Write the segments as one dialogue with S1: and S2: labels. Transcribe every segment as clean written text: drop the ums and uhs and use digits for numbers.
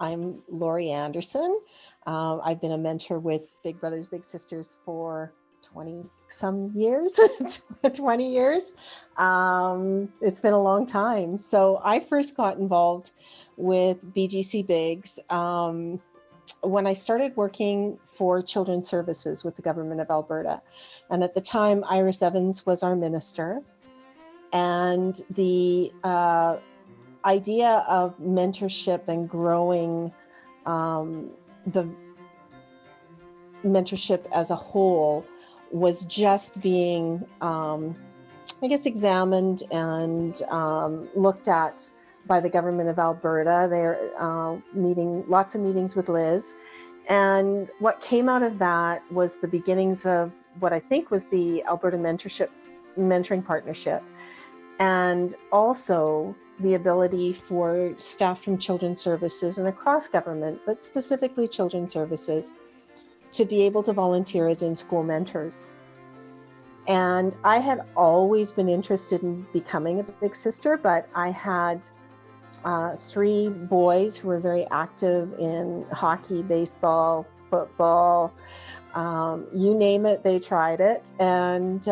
S1: I'm Laurie Anderson. I've been a mentor with Big Brothers Big Sisters for 20 some years, 20 years. It's been a long time. So I first got involved with BGCBigs when I started working for Children's Services with the government of Alberta. And at the time, Iris Evans was our minister. And the idea of mentorship and growing the mentorship as a whole was just being, examined and looked at by the government of Alberta. They're meeting lots of meetings with Liz. And what came out of that was the beginnings of what I think was the Alberta Mentoring Partnership. And also the ability for staff from Children's Services and across government, but specifically Children's Services, to be able to volunteer as in-school mentors. And I had always been interested in becoming a big sister, but I had 3 boys who were very active in hockey, baseball, football, you name it, they tried it. And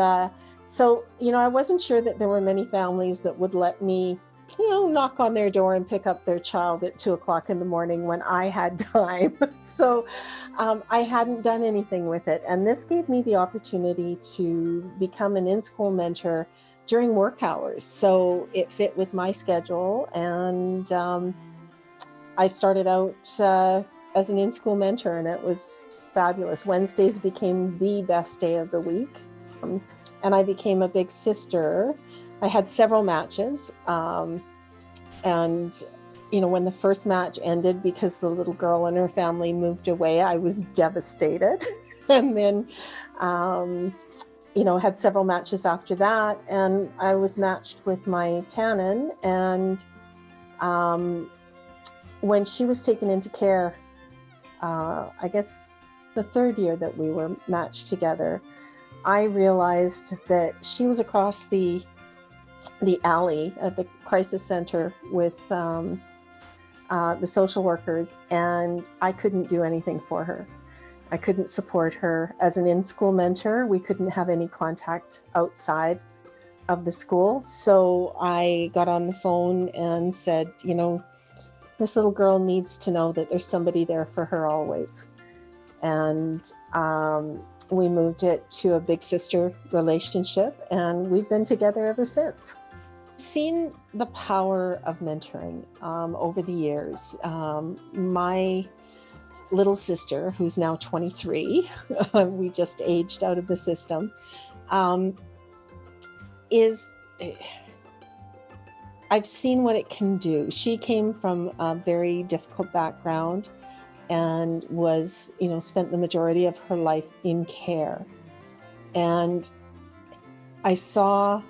S1: so, I wasn't sure that there were many families that would let me, knock on their door and pick up their child at 2:00 in the morning when I had time. So I hadn't done anything with it. And this gave me the opportunity to become an in-school mentor during work hours. So it fit with my schedule. And I started out as an in-school mentor, and it was fabulous. Wednesdays became the best day of the week. And I became a big sister. I had several matches. And, when the first match ended because the little girl and her family moved away, I was devastated. And then, had several matches after that. And I was matched with my Tannen. And when she was taken into care, I guess the 3rd year that we were matched together, I realized that she was across the alley at the crisis center with the social workers, and I couldn't do anything for her. I couldn't support her as an in-school mentor. We couldn't have any contact outside of the school. So I got on the phone and said, this little girl needs to know that there's somebody there for her always. And we moved it to a big sister relationship, and we've been together ever since. I've seen the power of mentoring over the years. My little sister, who's now 23, we just aged out of the system, I've seen what it can do. She came from a very difficult background and was, spent the majority of her life in care. And I saw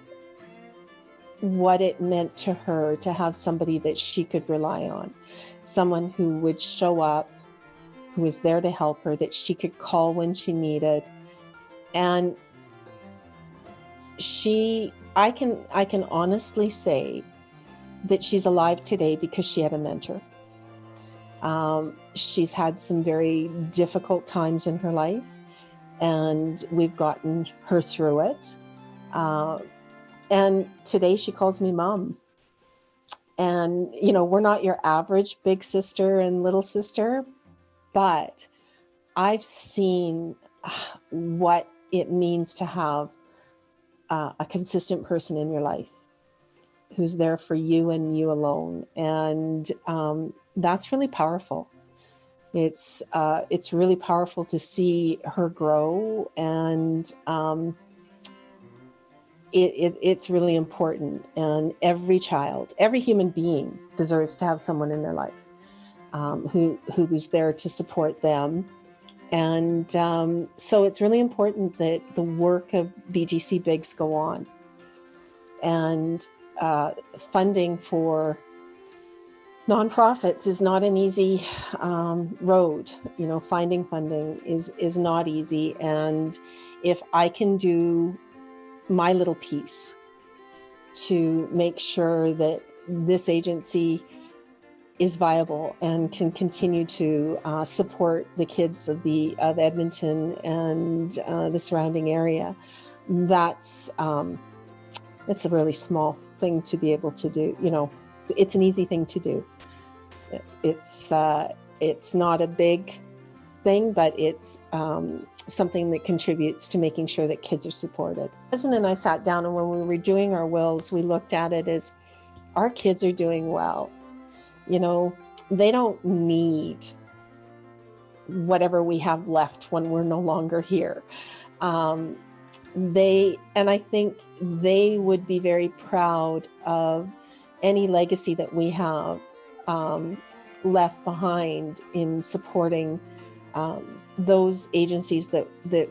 S1: what it meant to her to have somebody that she could rely on, someone who would show up, who was there to help her, that she could call when she needed. And I can honestly say that she's alive today because she had a mentor. She's had some very difficult times in her life, and we've gotten her through it. And today she calls me mom. And, we're not your average big sister and little sister, but I've seen what it means to have a consistent person in your life who's there for you and you alone. And that's really powerful. It's really powerful to see her grow, and it's really important. And every child, every human being deserves to have someone in their life who's there to support them. And so it's really important that the work of BGCBigs go on. And funding for nonprofits is not an easy road. Finding funding is not easy. And if I can do my little piece to make sure that this agency is viable and can continue to support the kids of Edmonton and the surrounding area. That's it's a really small thing to be able to do. It's an easy thing to do. It's not a big thing, but it's something that contributes to making sure that kids are supported. My husband and I sat down, and when we were doing our wills, we looked at it as our kids are doing well. They don't need whatever we have left when we're no longer here. And I think they would be very proud of any legacy that we have left behind in supporting those agencies that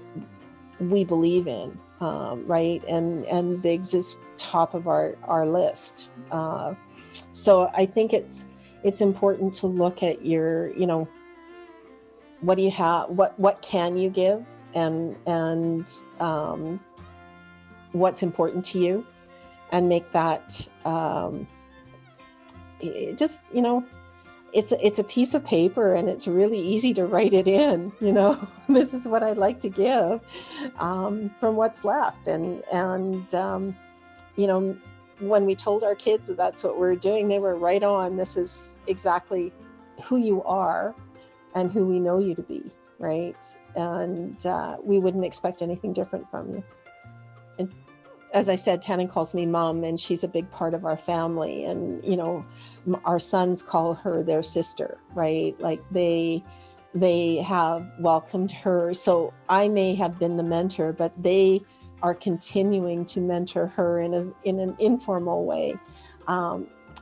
S1: we believe in, right? And Bigs is top of our list. So I think it's important to look at your, what do you have, what can you give, and what's important to you, and make that it's a piece of paper, and it's really easy to write it in. This is what I'd like to give from what's left, and when we told our kids that that's what we're doing, they were right on. This is exactly who you are and who we know you to be, right? And we wouldn't expect anything different from you. And as I said, Tannen calls me Mom, and she's a big part of our family. And, our sons call her their sister, right? Like they have welcomed her. So I may have been the mentor, but they are continuing to mentor her in an informal way.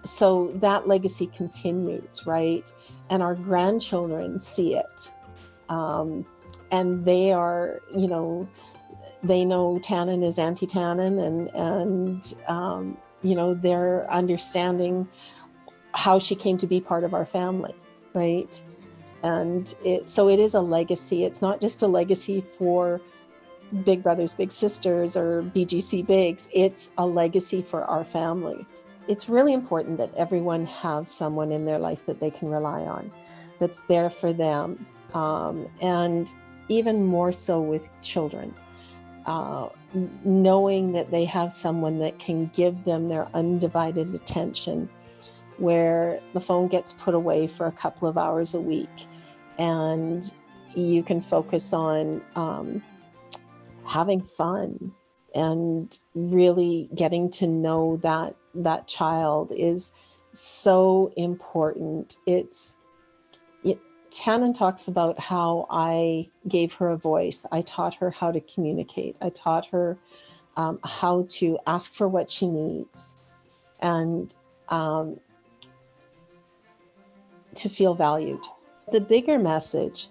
S1: So that legacy continues, right? And our grandchildren see it. And they are, they know Tannen is Auntie Tannen, and they're understanding how she came to be part of our family, right? And so it is a legacy. It's not just a legacy for Big Brothers Big Sisters or BGCBigs. It's a legacy for our family. It's really important that everyone have someone in their life that they can rely on, that's there for them, and even more so with children. Knowing that they have someone that can give them their undivided attention, where the phone gets put away for a couple of hours a week, and you can focus on having fun and really getting to know that child is so important. Tannen talks about how I gave her a voice. I taught her how to communicate. I taught her how to ask for what she needs, and to feel valued. The bigger message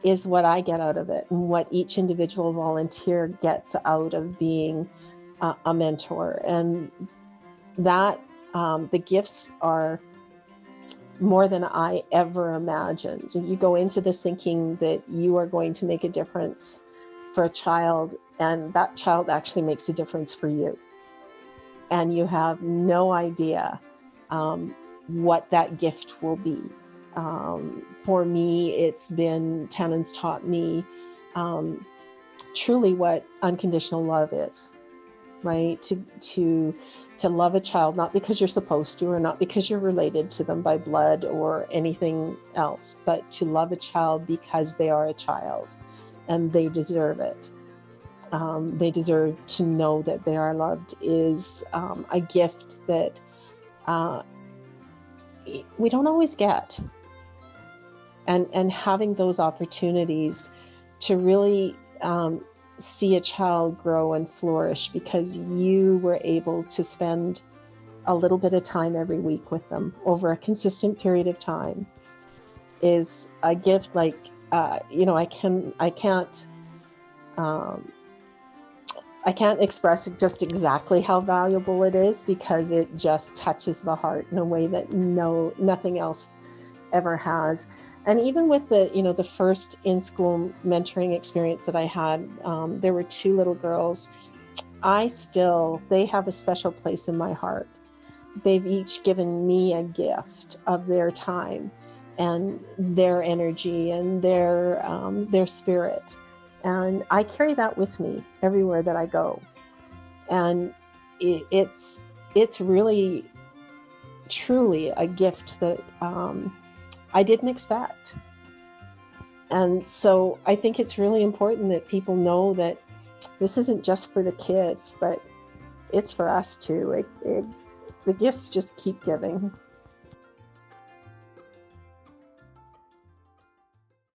S1: is what I get out of it, and what each individual volunteer gets out of being a mentor. And that the gifts are more than I ever imagined. You go into this thinking that you are going to make a difference for a child, and that child actually makes a difference for you. And you have no idea what that gift will be. For me, it's been, Tannen's taught me truly what unconditional love is, right? To love a child, not because you're supposed to, or not because you're related to them by blood or anything else, but to love a child because they are a child and they deserve it. They deserve to know that they are loved is a gift that we don't always get. And having those opportunities to really see a child grow and flourish because you were able to spend a little bit of time every week with them over a consistent period of time is a gift. Like, I can't express just exactly how valuable it is, because it just touches the heart in a way that nothing else ever has. And even with the first in-school mentoring experience that I had, there were 2 little girls. They have a special place in my heart they've each given me a gift of their time and their energy and their spirit. And I carry that with me everywhere that I go. And it's really, truly a gift that I didn't expect. And so I think it's really important that people know that this isn't just for the kids, but it's for us too. The gifts just keep giving.